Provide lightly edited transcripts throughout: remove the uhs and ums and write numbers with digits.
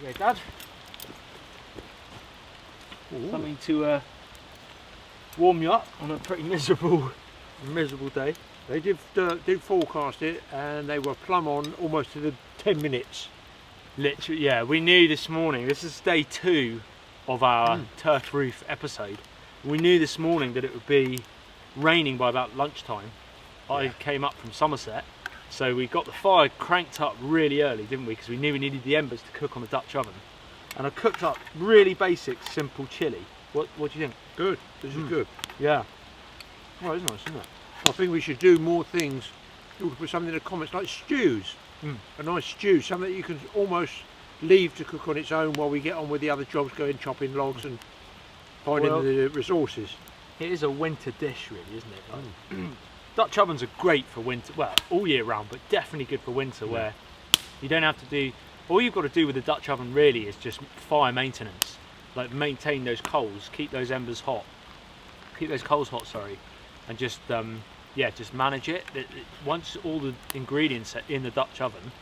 There you go, Dad. Ooh. Something to warm you up on a pretty miserable day. They did forecast it, and they were plumb on almost to the 10 minutes. Literally, yeah. We knew this morning. This is day 2 of our turf roof episode. We knew this morning that it would be raining by about lunchtime. I came up from Somerset, so we got the fire cranked up really early, didn't we? Because we knew we needed the embers to cook on the Dutch oven. And I cooked up really basic, simple chilli. What do you think? Good. This is good. Yeah. Well, it's nice, isn't it? I think we should do more things. You could put something in the comments like stews. A nice stew, something that you can almost leave to cook on its own while we get on with the other jobs, going chopping logs and finding the resources. It is a winter dish, really, isn't it? Like, Dutch ovens are great for winter, well, all year round, but definitely good for winter, where you don't have to do, all you've got to do with the Dutch oven really is just fire maintenance. Like maintain those coals, keep those embers hot, keep those coals hot, sorry, and just yeah, just manage it. Once all the ingredients are in the Dutch oven,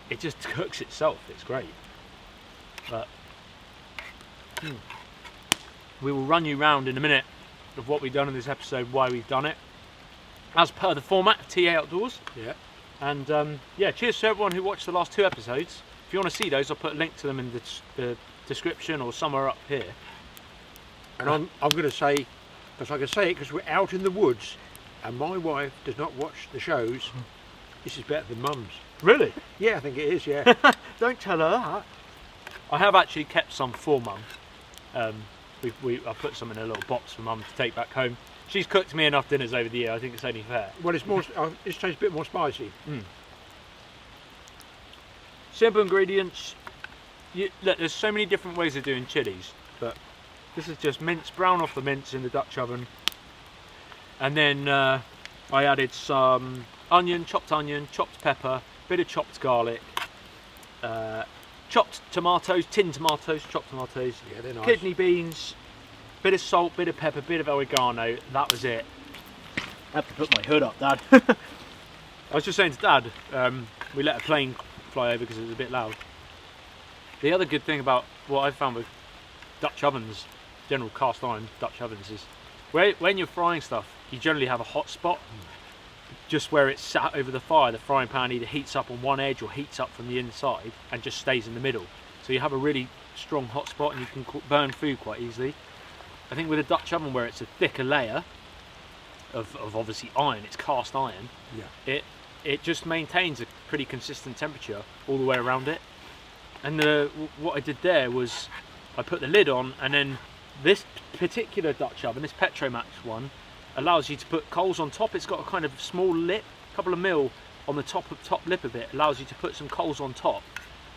it just cooks itself. It's great. But we will run you round in a minute of what we've done in this episode, why we've done it, as per the format of TA Outdoors. Yeah. And yeah, cheers to everyone who watched the last 2 episodes. If you want to see those, I'll put a link to them in the description or somewhere up here. And I'm going to say, because I can say it because we're out in the woods and my wife does not watch the shows, this is better than Mum's. Really? Yeah, I think it is, yeah. Don't tell her that. I have actually kept some for Mum. I put some in a little box for Mum to take back home. She's cooked me enough dinners over the year, I think it's only fair. Well, it's more, it's tastes a bit more spicy. Simple ingredients. Look, there's so many different ways of doing chilies, but this is just mince, brown off the mince in the Dutch oven. And then I added some onion, chopped pepper, bit of chopped garlic, chopped tomatoes, tinned tomatoes, chopped tomatoes, Yeah, they're nice. kidney beans, bit of salt, bit of pepper, bit of oregano. That was it. I have to put my hood up, Dad. I was just saying to Dad, we let a plane fly over because it was a bit loud. The other good thing about what I've found with Dutch ovens, general cast iron Dutch ovens, is when you're frying stuff, you generally have a hot spot. Just where it's sat over the fire, the frying pan either heats up on one edge or heats up from the inside and just stays in the middle. So you have a really strong hot spot and you can burn food quite easily. I think with a Dutch oven where it's a thicker layer of obviously iron, it's cast iron, Yeah. it just maintains a pretty consistent temperature all the way around it. And what I did there was I put the lid on, and then this particular Dutch oven, this Petromax one, allows you to put coals on top. It's got a kind of small lip, a couple of mil on the top lip of it, allows you to put some coals on top,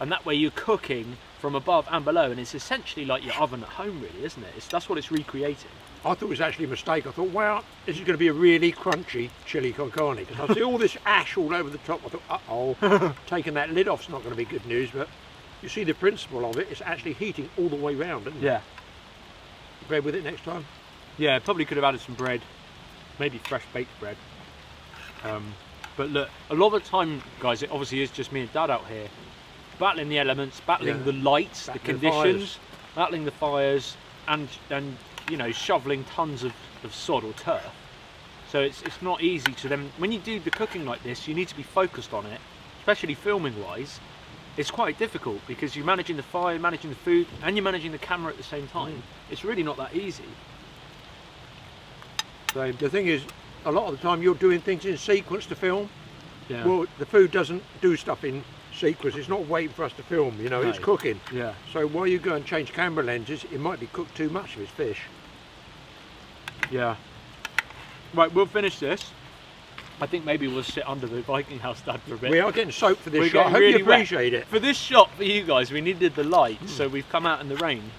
and that way you're cooking from above and below, and it's essentially like your oven at home, really, isn't it? That's what it's recreating. I thought it was actually a mistake. I thought, wow, this is going to be a really crunchy chili con carne, because I see all this ash all over the top. I thought, uh-oh, taking that lid off's not going to be good news, but you see the principle of it. It's actually heating all the way round, isn't it? Yeah. Bread with it next time? Yeah, probably could have added some bread, maybe fresh baked bread. But look, a lot of the time, guys, it obviously is just me and Dad out here, battling the elements, battling the lights, the conditions, battling the fires, and you know, shoveling tons of sod or turf. So it's not easy to them. When you do the cooking like this, you need to be focused on it, especially filming wise. It's quite difficult because you're managing the fire, managing the food, and you're managing the camera at the same time. It's really not that easy. So The thing is, a lot of the time you're doing things in sequence to film. yeah, Well, the food doesn't do stuff in sequence. It's not waiting for us to film, you know, it's No. cooking. yeah. So while you go and change camera lenses, it might be cooked too much if it's fish. Yeah. Right, we'll finish this. I think maybe we'll sit under the Viking house, Dad, for a bit. We are getting soaked for this We're shot. I getting hope really you wet. appreciate it. For this shot for you guys, we needed the light, so we've come out in the rain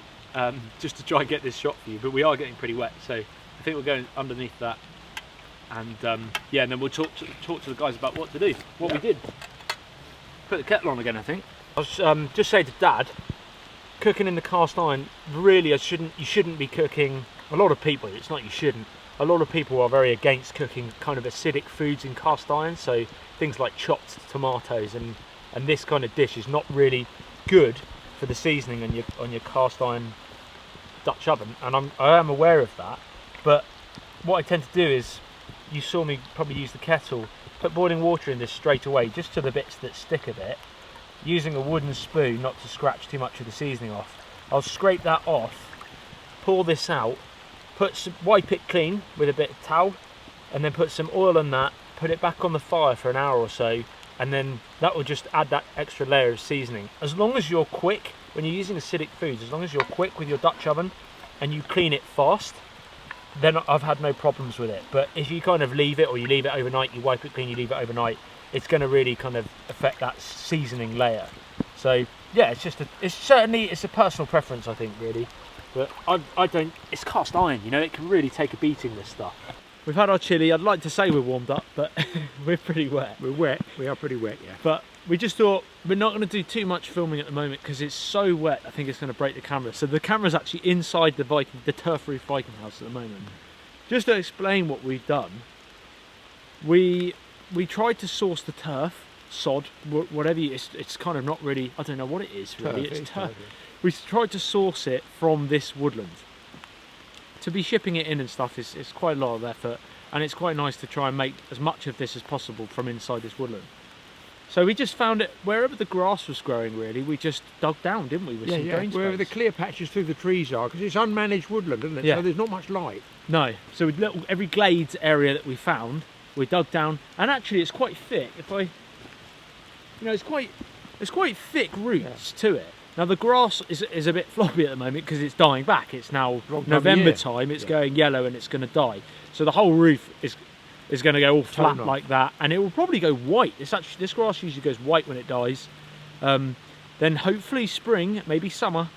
just to try and get this shot for you. But we are getting pretty wet, so I think we're going underneath that. And yeah, and then we'll talk to the guys about what to do, what we did. Put the kettle on again, I think. I was just say to Dad, cooking in the cast iron, really, you shouldn't be cooking. A lot of people, it's not you shouldn't. A lot of people are very against cooking kind of acidic foods in cast iron, so things like chopped tomatoes and this kind of dish is not really good for the seasoning on your cast iron Dutch oven, and I am aware of that. But what I tend to do is, you saw me probably use the kettle, put boiling water in this straight away, just to the bits that stick a bit, using a wooden spoon not to scratch too much of the seasoning off. I'll scrape that off, pour this out, wipe it clean with a bit of towel, and then put some oil on that, put it back on the fire for an hour or so, and then that will just add that extra layer of seasoning. As long as you're quick, when you're using acidic foods, as long as you're quick with your Dutch oven and you clean it fast, then I've had no problems with it. But if you kind of leave it, or you leave it overnight, you wipe it clean, you leave it overnight, it's going to really kind of affect that seasoning layer. So yeah, it's a personal preference, I think, really. But I don't, it's cast iron, you know, it can really take a beating, this stuff. We've had our chili. I'd like to say we're warmed up, but we're pretty wet. We're wet. We are pretty wet, yeah. But we just thought we're not going to do too much filming at the moment because it's so wet. I think it's going to break the camera. So the camera's actually inside the turf roof Viking house at the moment. Just to explain what we've done, we tried to source the turf, sod, whatever. It's kind of not really. I don't know what it is really. It's turf. We tried to source it from this woodland. To be shipping it in and stuff is quite a lot of effort, and it's quite nice to try and make as much of this as possible from inside this woodland. So we just found it wherever the grass was growing. Really, we just dug down, didn't we? With some drain space. Wherever the clear patches through the trees are, because it's unmanaged woodland, isn't it? Yeah. So there's not much light. No. So every glades area that we found, we dug down, and actually it's quite thick. It's quite thick roots to it. Now the grass is a bit floppy at the moment because it's dying back. It's now November time. It's going yellow and it's going to die. So the whole roof is going to go all flat like that, and it will probably go white. This grass usually goes white when it dies. Then hopefully spring, maybe summer,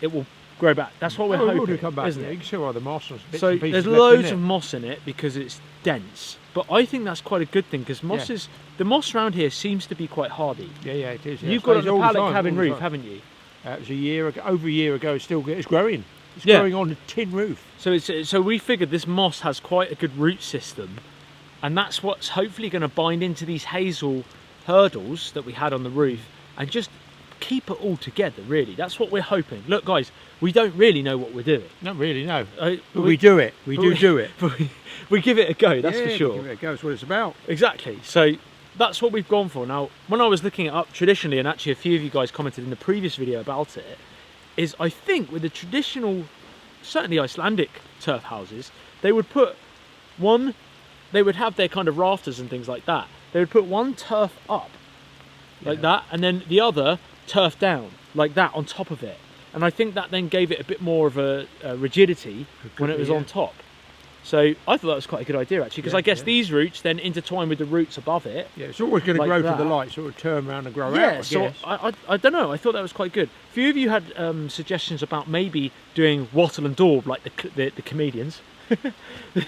it will grow back. That's what we're hoping, come back, isn't it? You can see all the moss and bits So and pieces there's left loads in of moss in it because it's dense. But I think that's quite a good thing because the moss around here seems to be quite hardy. Yeah, it is. Yeah. You've got a pallet cabin roof, haven't you? It was over a year ago. It's growing. It's growing on a tin roof. So we figured this moss has quite a good root system, and that's what's hopefully going to bind into these hazel hurdles that we had on the roof and just keep it all together. Really, that's what we're hoping. Look, guys, we don't really know what we're doing. Not really, no. But we do it. We do it. We give it a go. That's for sure. Give it a go. That's what it's about. Exactly. So that's what we've gone for. Now, when I was looking it up traditionally, and actually a few of you guys commented in the previous video about it, is I think with the traditional, certainly Icelandic turf houses, they would have their kind of rafters and things like that. They would put one turf up like that, and then the other turf down like that on top of it. And I think that then gave it a bit more of a rigidity when it was on top. So I thought that was quite a good idea actually, because I guess these roots then intertwine with the roots above it. Yeah, it's always going to grow for the light, so it will turn around and grow out. So I don't know. I thought that was quite good. A few of you had suggestions about maybe doing wattle and daub like the comedians. The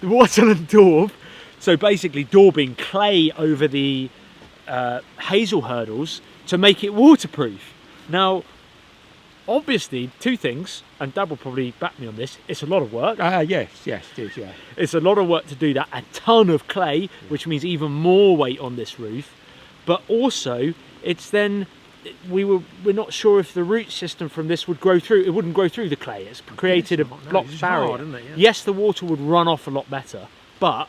wattle and daub. So basically daubing clay over the hazel hurdles to make it waterproof. Now, obviously, two things, and Dad will probably back me on this. It's a lot of work. Yes, it is. Yeah, it's a lot of work to do that. A ton of clay, which means even more weight on this roof. But also, it's then we're not sure if the root system from this would grow through. It wouldn't grow through the clay. It's created a blocked barrier. Hard, isn't it? Yeah. Yes, the water would run off a lot better, but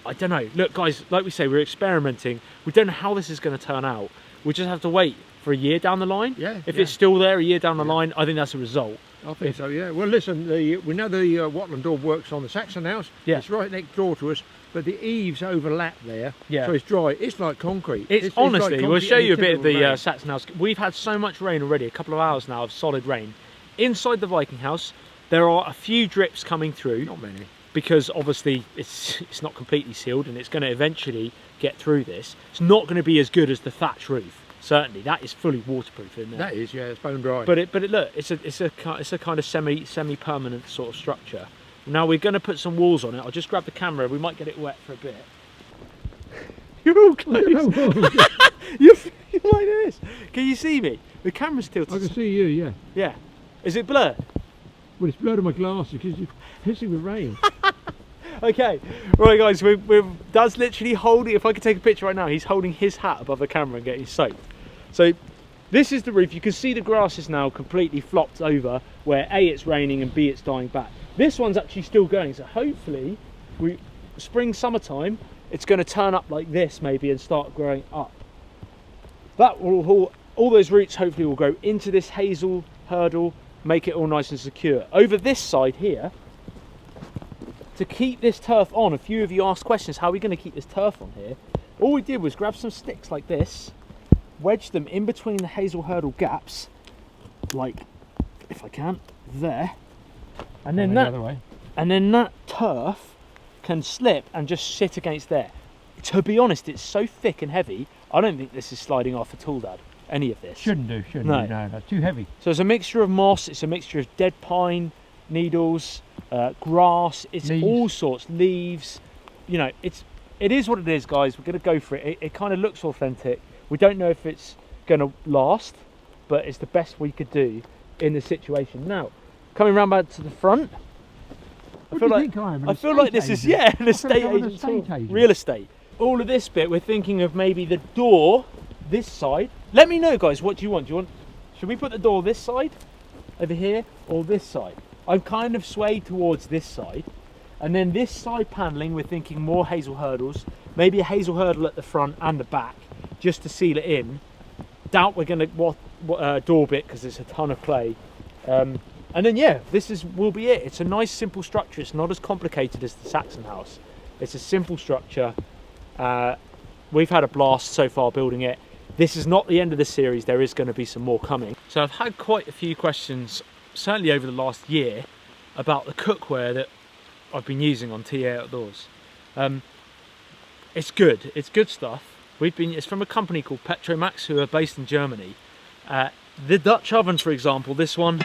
I don't know. Look, guys, like we say, we're experimenting. We don't know how this is going to turn out. We just have to wait for a year down the line. If it's still there a year down the line, I think that's a result. I think so, yeah. Well, listen, we know the wattle and daub works on the Saxon house. Yeah. It's right next door to us, but the eaves overlap there. Yeah. So it's dry. It's like concrete. It's honestly, like we'll show you a bit of the rain. Saxon house. We've had so much rain already, a couple of hours now of solid rain. Inside the Viking house, there are a few drips coming through. Not many. Because obviously it's not completely sealed and it's going to eventually get through this. It's not going to be as good as the thatch roof. Certainly, that is fully waterproof in there. That is, yeah, it's bone dry. But look, it's a kind of semi-permanent sort of structure. Now we're going to put some walls on it. I'll just grab the camera. We might get it wet for a bit. You're all close. You're like this. Can you see me? The camera's tilted. I can see you, yeah. Yeah. Is it blurred? Well, it's blurred on my glasses because you're hissing with rain. Okay, right guys, Dad's literally holding, if I could take a picture right now, he's holding his hat above the camera and getting soaked. So this is the roof. You can see the grass is now completely flopped over where A, it's raining and B, it's dying back. This one's actually still going, so hopefully spring, summertime, it's going to turn up like this maybe and start growing up. That will all those roots hopefully will grow into this hazel hurdle, make it all nice and secure. Over this side here, to keep this turf on, a few of you asked questions, how are we going to keep this turf on here? All we did was grab some sticks like this, wedge them in between the hazel hurdle gaps, like, if I can, there, and then that turf can slip and just sit against there. To be honest, it's so thick and heavy, I don't think this is sliding off at all, Dad, any of this. Shouldn't do, no, too heavy. So it's a mixture of moss, it's a mixture of dead pine, needles, grass, it's leaves. All sorts, leaves, you know, it is what it is, guys. We're going to go for it. It kind of looks authentic. We don't know if it's going to last, but it's the best we could do in the situation. Now, coming round back to the front, What do you think I am? I feel like this is, yeah, an estate I'm an agent, estate agent. real estate. All of this bit, we're thinking of maybe the door this side. Let me know, guys, what do you want? Should we put the door this side, over here, or this side? I'm kind of swayed towards this side. And then this side panelling, we're thinking more hazel hurdles, maybe a hazel hurdle at the front and the back, just to seal it in. Doubt we're going to door bit because there's a ton of clay. And then yeah, will be it. It's a nice simple structure. It's not as complicated as the Saxon house. It's a simple structure. We've had a blast so far building it. This is not the end of the series. There is going to be some more coming. So I've had quite a few questions, certainly over the last year, about the cookware that I've been using on TA Outdoors. It's good. It's good stuff. It's from a company called Petromax, who are based in Germany. The Dutch oven, for example, this one,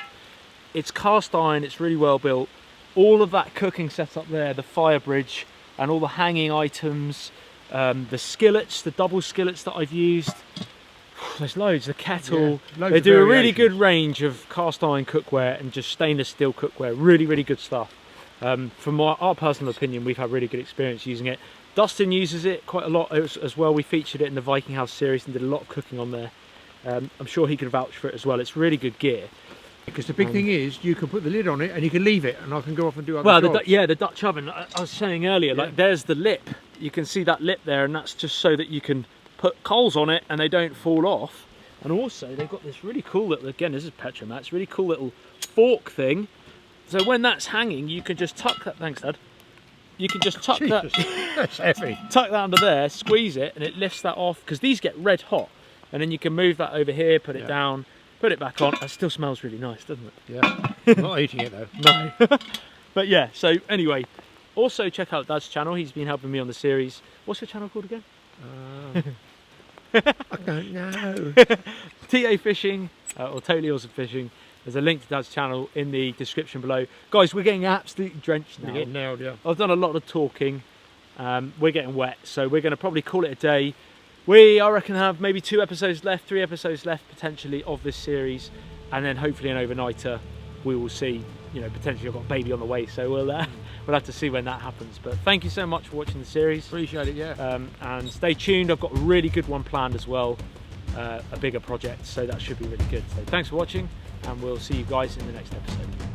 it's cast iron. It's really well built. All of that cooking setup there, the fire bridge, and all the hanging items, the skillets, the double skillets that I've used. There's loads. The kettle. Yeah, they do a really good range of cast iron cookware and just stainless steel cookware. Really, really good stuff. From our personal opinion, we've had really good experience using it. Dustin uses it quite a lot as well. We featured it in the Viking House series and did a lot of cooking on there. I'm sure he could vouch for it as well. It's really good gear. Because the big thing is, you can put the lid on it and you can leave it, and I can go off and do other jobs. The Dutch oven. I was saying earlier, like there's the lip. You can see that lip there, and that's just so that you can put coals on it and they don't fall off. And also, they've got this really cool little, again, this is Petromax, really cool little fork thing. So when that's hanging, you can just tuck that. Thanks, Dad. You can just tuck Jesus, that. that's heavy. Tuck that under there, squeeze it, and it lifts that off because these get red hot. And then you can move that over here, put it down, put it back on. It still smells really nice, doesn't it? Yeah. I'm not eating it though. No. But yeah. So anyway, also check out Dad's channel. He's been helping me on the series. What's your channel called again? I don't know. TA Fishing or Totally Awesome Fishing. There's a link to Dad's channel in the description below. Guys, we're getting absolutely drenched now. You're getting nailed, yeah. I've done a lot of talking. We're getting wet, so we're going to probably call it a day. I reckon, have maybe 2 episodes left, 3 episodes left potentially of this series, and then hopefully an overnighter. We will see. You know, potentially I've got a baby on the way, so we'll have to see when that happens. But thank you so much for watching the series. Appreciate it, yeah. And stay tuned. I've got a really good one planned as well, a bigger project, so that should be really good. So thanks for watching, and we'll see you guys in the next episode.